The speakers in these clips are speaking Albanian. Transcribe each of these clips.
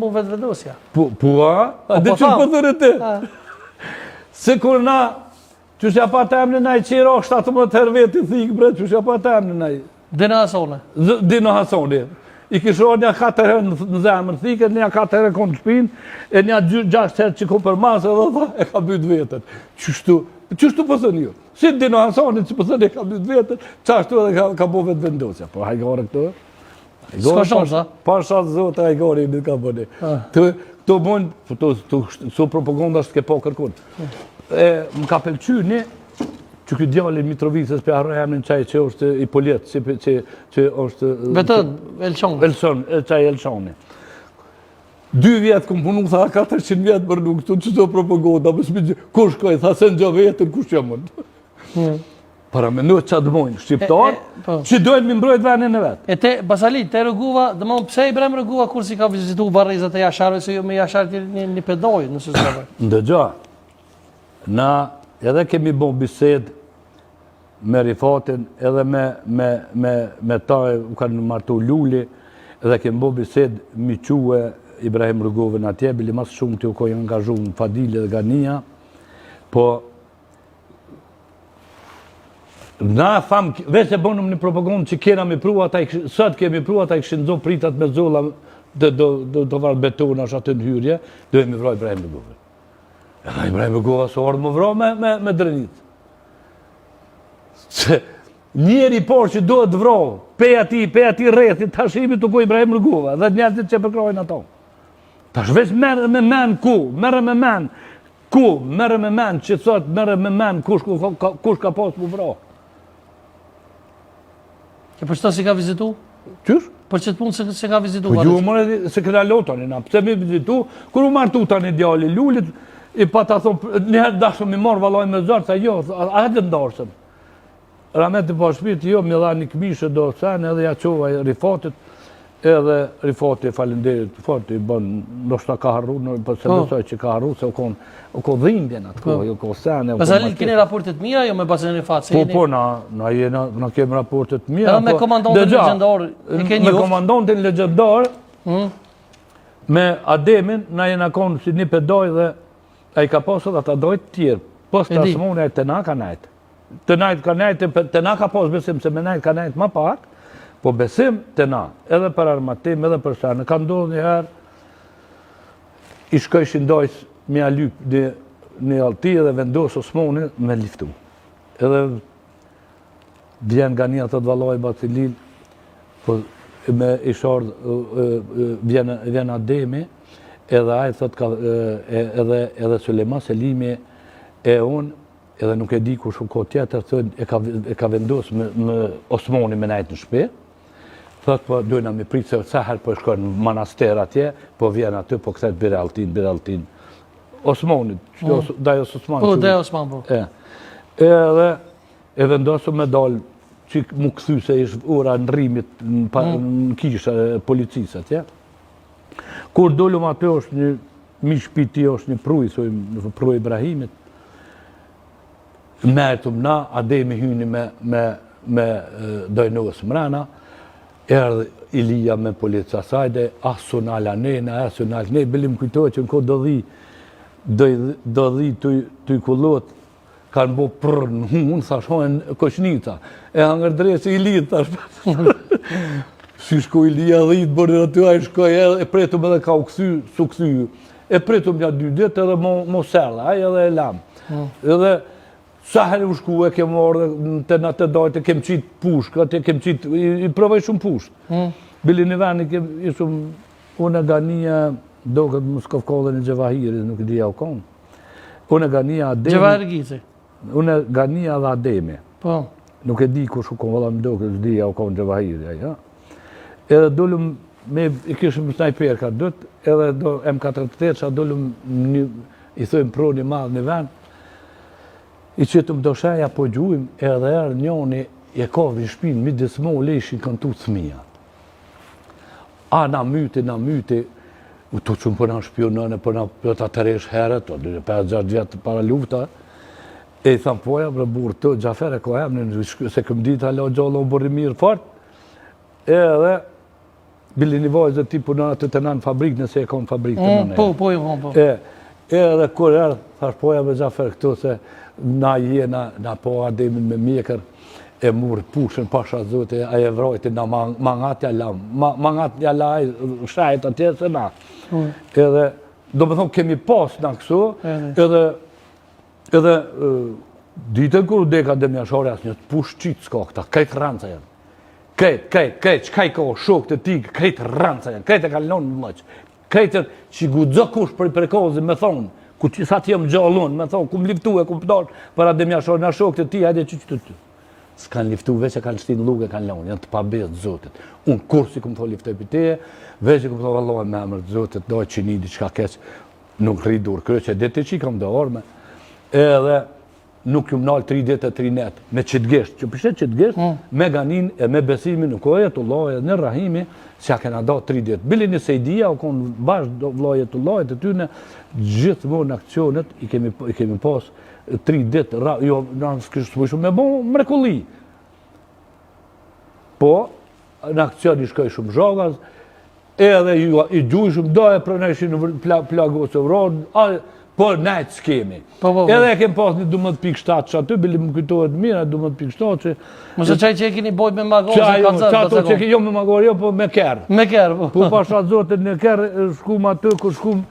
mu vetë vedosja. Po, dhe që përdhërë të? Se kur na, që shja pa të emni na i qira 17 herë vetë i thikë, bre, që shja pa të emni na i. Dina Hasone. Dina Hasone. I kishor një 4 herë në zemër thikë, një 4 herë konë në shpinë, e një 6 herë që ko për masë, edhe tha, e ka bytë vetën. Qështu pësën ju? Si Dina Hasone që pësën e ka bytë vetën, qashtu edhe ka bo vetë vendosja. Po, hajgore këto. S'ka shumë, sa? Pa shatë zote, hajgore i në ka bëni. Këto mund, su propaganda është ke po kërkun. Më ka pëlqy një, që këtë djallin Mitrovicës për arrë emnin qaj që është i poljetë, që është... Vetën, Elshoni. Qaj Elshoni. 2 vjetë këmë punu, tha 400 vjetë për nuk të që të propaganda, kur shkoj, tha se në gjë vetën, kur shkjo mund. Para me në qatë mojnë, shqiptarë, që dojnë mi mbrojt venin e vetë. E te, Basali, te rëguva, dhe më pse i brem rëguva kur si ka vizitu Varrizat e Jasharve, se jo me Jasharë një pedoj, nëse s'ka. Ndëgja, na edhe kemi bo bised me Rifatin, edhe me ta u kanë martu Luli, edhe kemi bo bised mi quë Ibrahim Rëgovën atje, bili mas shumë të u kojë angazhu në Fadili dhe Gania, po na thamë, veç e bonëm një propagandë që kena me prua, sot kemi prua, ta i këshin zonë pritat me zolla, do varë betona është atë në hyrje, do e mi vroj Ibrahim Rëgovën. Edhe Ibrahim Rëgova së ardhë më vro me drenit. Se njeri por që do të vro, pe ati rrethit, tash imi të ku Ibrahim Rëgova, dhe njerëzit që përkrojnë ato. Tash veç merë me men ku, merë me men, që thot merë me men, kush ka pas më vro. E për shta si ka vizitu? Qysh? Për që të punë se ka vizitu? Po ju mërë se këta lotani na, pëse mi vizitu, kur u martu tani djali Lulit, i pa ta thonë, njëherë dashëm mi morë valoj me zërë, sa jo, a edhe ndarësën. Ramet i pashpit, jo, mi dha një këmishë do sen, edhe ja qova Rifatit, edhe Rifati falenderit, Rifati i bën, ndoshta ka harru, se besoj që ka harru, se u kon dhimbjen atë kohë, u kon sen. Pasalin, keni raportet mira, jo me basen Rifat? Po, na kemi raportet mira. Edhe me komandantin legjendar, e keni me komandantin legjendar, me Ademin, na jena konë si një pedoj dhe a i ka posë dhe ta dojtë tjerë, posë të asmone të na ka najtë. Të najtë ka najtë, të na ka posë besim se me najtë ka najtë ma pak, po besim të na, edhe për armatim, edhe për shërë. Në ka ndodhë njëherë, i shkojshin dojës me alyp një alti edhe vendosë Osmoni me liftu. Edhe vjen nga një të dvaloj Batilil, po me i shardë vjen Ademi, edhe ajë thot edhe Sulejman Selimi e unë, edhe nuk e di ku shumë kohë tjetër, e ka vendosë me Osmoni me najtë në shpe, thot po dojna me pritë se sa herë po shkojnë në manaster atje, po vjen aty, po këthet Biraltin. Osmoni, Dajos Osman. Po, Dajos Osman, po. Edhe e vendosë me dalë, që mu këthy se ishë ura në rrimit në kishë policisë atje. Kur dollum atë është një mishpiti, është një pruj, në pruj Ibrahimit, mertëm na, Ademi hyni me dojnës mrena, erdhe Ilia me polica sajde, asunal anena, asunal ne, bilim kujtoj që në kohë do dhi të i kullot, kanë bo prrë në hunë, thashojnë koshnica, e hangër dresi Ilia, thashpër. Si shkoj Ilia dhitë, bërë aty, a i shkoj e pretëm edhe ka u këthy, su këthy. E pretëm një 2 ditë edhe mo sella, a i edhe e lamë. Edhe sa herë u shku e kemë orë të në të dojtë, kemë qitë pushkë, kemë qitë, i provoj shumë pushtë. Bili një veni, ishëm, unë e Gania, do këtë më skofkollën e Gjevahiri, nuk i dhja u konë. Unë e Gania Ademi. Gjevahirgici. Unë e Gania dhe Ademi. Po. Nuk e di ku shku konë, vëlla më do këtë dhja u konë Gjevahiri, ja. Edhe dollum, i kishëm snajper ka dëtë, edhe do M48, që dollum, i thujmë pro një madhë një ven, i qëtëm do shaja po gjujmë, edhe erë njoni e kovë i shpinë, mi dismo leshin kanë tu thmija. A na myti, u të qëmë për nga shpionën, për nga të atëresh herët, 5-6 vjetë para lufta, e i thamë poja, për burë të Gjafere ko emnin, se këm ditë alo gjallë o bërri mirë fort, edhe bili një vajzë ti punon atë të nanë fabrikë, nëse e ka në fabrikë të nëne. Po, po. Edhe kur erë, thash poja me Xhafer këtu se na na po Ademin me mjekër, e murë pushën pasha zote, a e vrojti na mangat ja lam. Mangat ja laj, shajt atje se na. Edhe, do me thonë, kemi pas na kësu, edhe ditën kur deka dhe mjashore asë një të push qitë s'ka këta, kajtë ranca janë. Kajtë, qka i ka shok të ti, kajtë ranca janë, kajtë e kalon në mëqë. Kajtë që gudzo kush për i prekozi me thonë, ku që sa t'jem gjallon, me thonë, kum liftu e kum ptar, për atë dhe mjashore në shok të ti, hajde që të ty. S'kan liftu, veç e kanë shtinë luke, kanë lonë, janë të pabezë të zotit. Unë kur si kum thonë liftoj për teje, veç e kum thonë vallohet me emër të zotit, dojë që një diçka keq, nuk rridur kryqe, dete që i kam do orme, edhe nuk jum nalë 3 ditë e 3 netë, me qitgesht, që përshet qitgesht, me ganin e me besimin nuk oje të loje, në rahimi, që a kena do 3 ditë. Bili një sejdia, o konë bashkë do loje të tyne, gjithë më në akcionet, i kemi pas 3 ditë, jo, nësë kështë të shumë me bo mrekulli. Po, në akcion i shkoj shumë zhogaz, edhe i gjuj shumë doje, për në ishin në plagos e vrodë, por najtë s'kemi. Edhe e kem pas një 12.7 që aty, bili më kujtohet mirë, 12.7 që... Mëse qaj që e keni bojt me magorë, qato që jo me magorë, jo, po me kerë. Me kerë, po. Po pasha zotit në kerë, shkum aty, kur shkum,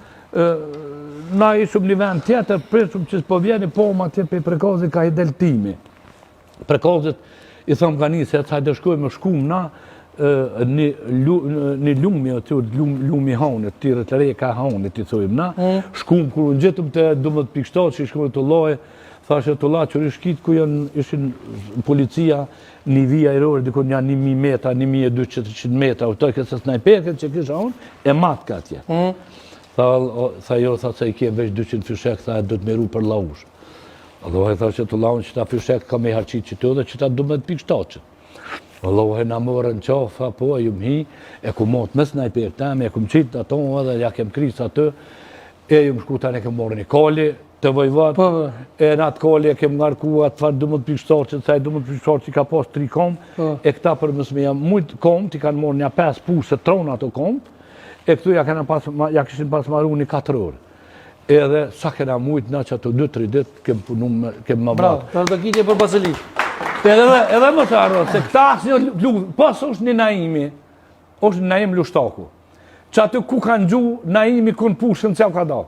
na ishëm një vend tjetër, prishëm që s'po vjeni, po ma tje pe prekozit ka i deltimi. Prekozit, i thëmë ka një, se të hajde shkoj me shkum na, një lumi, lumi haunit, tire të rej ka haunit, i thujmë na, shkum, kur unë gjithëm të 12.7 që i shkëm të loje, thashe të la që rishkit ku ishin policia, një vija i rore, dikon janë 1.000 metra, 1.200 metra, u të kësë snajperket që kisha unë, e matë ka tje. Tha jo, tha se i kje veç 200 fishek, tha e do të meru për laush. Allohe tha që të laun që ta fishek ka me harqit që të dhe që ta 12.7. Allohe na morën qofa, po, e jumë hi, e ku mot me snajper teme, e ku më qitë ato edhe, ja kem krisë atë, e jumë shku tani e kem morën i koli, të vojvat, e në atë koli e kem ngarku atë farë 12.7 që të saj 12.7 që ka pas 3 kom, e këta për mësme jam mujtë kom, ti kanë morën ja 5 pusë tronë ato kom, e këtu ja këshin pas maru një 4 orë. Edhe sa kena mujtë na që ato 2-3 ditë kem punu kem më bravo, të do kitje për basilik. Edhe më të arro, se këta asë një lullë, pas është një naimi, është një naim lushtaku. Që aty ku kanë gju, naimi kënë pushën që ka da.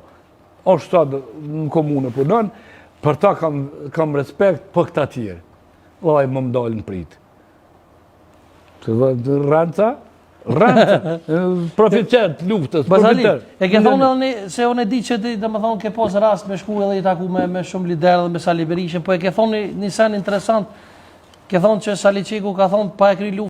është ta në komune punon, për ta kam respekt për këta tjerë. Laj më më dalë në pritë. Ranca, proficent luftës. Basali, e ke thonë se unë e di që dhe më thonë ke pos rast me shku edhe i taku me shumë liderë dhe me Sali Berishin, po e ke thonë një sen interesant, ke thonë që Sali Qiku ka thonë pa e kry luft